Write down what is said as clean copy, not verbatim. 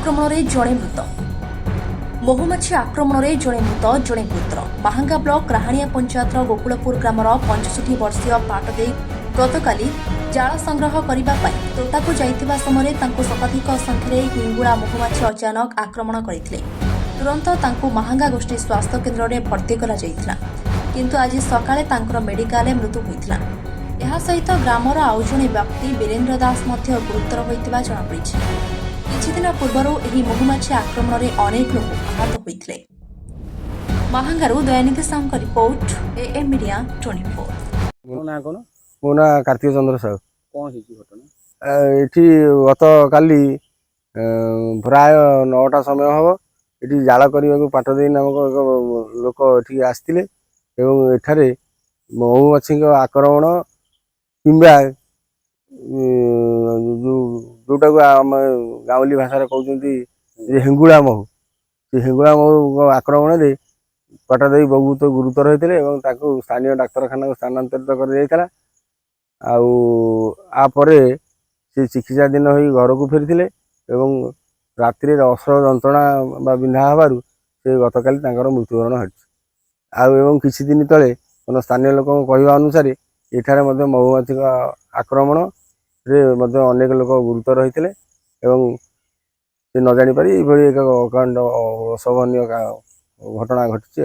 ଆକ୍ରମଣରେ ଜଣେ ମୃତ। ମହୁମାଛି ଆକ୍ରମଣରେ ଜଣେ ମୃତ, ଜଣେ ଗୁରୁତର। ମାହାଙ୍ଗା ବ୍ଲକ ରାହାଣିଆ ପଞ୍ଚାୟତର ଗୋକୁଳପୁର ଗ୍ରାମର 65 ବର୍ଷୀୟ ପାଟ ଦେଇ ଗତକାଲି ଜାଳ ସଂଗ୍ରହ କରିବା ପାଇଁ ତୋଟାକୁ ଯାଇଥିବା ସମୟରେ ତାଙ୍କୁ ଶତାଧିକ ସଂଖ୍ୟାରେ ହିଙ୍ଗୁଳା ମହୁମାଛି ଅଚାନକ ଆକ୍ରମଣ କରିଥିଲେ। ତୁରନ୍ତ ତାଙ୍କୁ ମାହାଙ୍ଗା ଗୋଷ୍ଠୀ ସ୍ୱାସ୍ଥ୍ୟ କେନ୍ଦ୍ରରେ ଭର୍ତ୍ତି କରାଯାଇଥିଲା, କିନ୍ତୁ ଆଜି ସକାଳେ ତାଙ୍କର ମେଡିକାଲରେ ମୃତ୍ୟୁ ହୋଇଥିଲା। ଏହା ସହିତ ଗ୍ରାମର ଆଉ ଜଣେ ବ୍ୟକ୍ତି ବୀରେନ୍ଦ୍ର ଦାସ ମଧ୍ୟ ଗୁରୁତର ହୋଇଥିବା ଜଣାପଡ଼ିଛି। କିଛିଦିନ ପୂର୍ବରୁ ଏହି ମହୁମାଛି ଆକ୍ରମଣରେ ଅନେକ ଲୋକ ଆହତ ହୋଇଥିଲେ। ମାହାଙ୍ଗାରୁ ଦୟାନିଧି ସାହୁଙ୍କ ରିପୋର୍ଟ, AM ମିଡିଆ 24। ମୋ ନାଁ କାର୍ତ୍ତିକ ଚନ୍ଦ୍ର ସାହୁ। କଣ ହେଇଛି ଘଟଣା? ଏଠି ଗତ କାଲି ପ୍ରାୟ 9ଟା ସମୟ ହେବ ଏଠି ଜାଳ କରିବାକୁ ପାଟ ଦେଇ ନାମକ ଏକ ଲୋକ ଏଠିକି ଆସିଥିଲେ ଏବଂ ଏଠାରେ ମହୁମାଛିଙ୍କ ଆକ୍ରମଣ କିମ୍ବା ଯୋଉଟାକୁ ଆମେ ଗାଉଁଲି ଭାଷାରେ କହୁଛନ୍ତି ହେଙ୍ଗୁଳା ମହୁ, ସେ ହେଙ୍ଗୁଳା ମହୁଙ୍କ ଆକ୍ରମଣରେ ପାଟ ଦେଇ ବହୁତ ଗୁରୁତର ହୋଇଥିଲେ ଏବଂ ତାଙ୍କୁ ସ୍ଥାନୀୟ ଡାକ୍ତରଖାନାକୁ ସ୍ଥାନାନ୍ତରିତ କରାଯାଇଥିଲା। ଆଉ ଆପରେ ସେ ଚିକିତ୍ସା ଦିନ ହୋଇ ଘରକୁ ଫେରିଥିଲେ ଏବଂ ରାତିରେ ଅସହ୍ୟ ଯନ୍ତ୍ରଣା ବା ବିନ୍ଧା ହେବାରୁ ସେ ଗତକାଲି ତାଙ୍କର ମୃତ୍ୟୁବରଣ ଘଟିଛି। ଆଉ ଏବଂ କିଛି ଦିନ ତଳେ ସ୍ଥାନୀୟ ଲୋକଙ୍କ କହିବା ଅନୁସାରେ ଏଠାରେ ମଧ୍ୟ ମହୁମାଛିଙ୍କ ଆକ୍ରମଣରେ ମଧ୍ୟ ଅନେକ ଲୋକ ଗୁରୁତର ହୋଇଥିଲେ ଏବଂ ସେ ନ ଜାଣିପାରି ଏଭଳି ଏକ ଅକାଣ୍ଡ ଅଶୋଭନୀୟ ଘଟଣା ଘଟିଛି।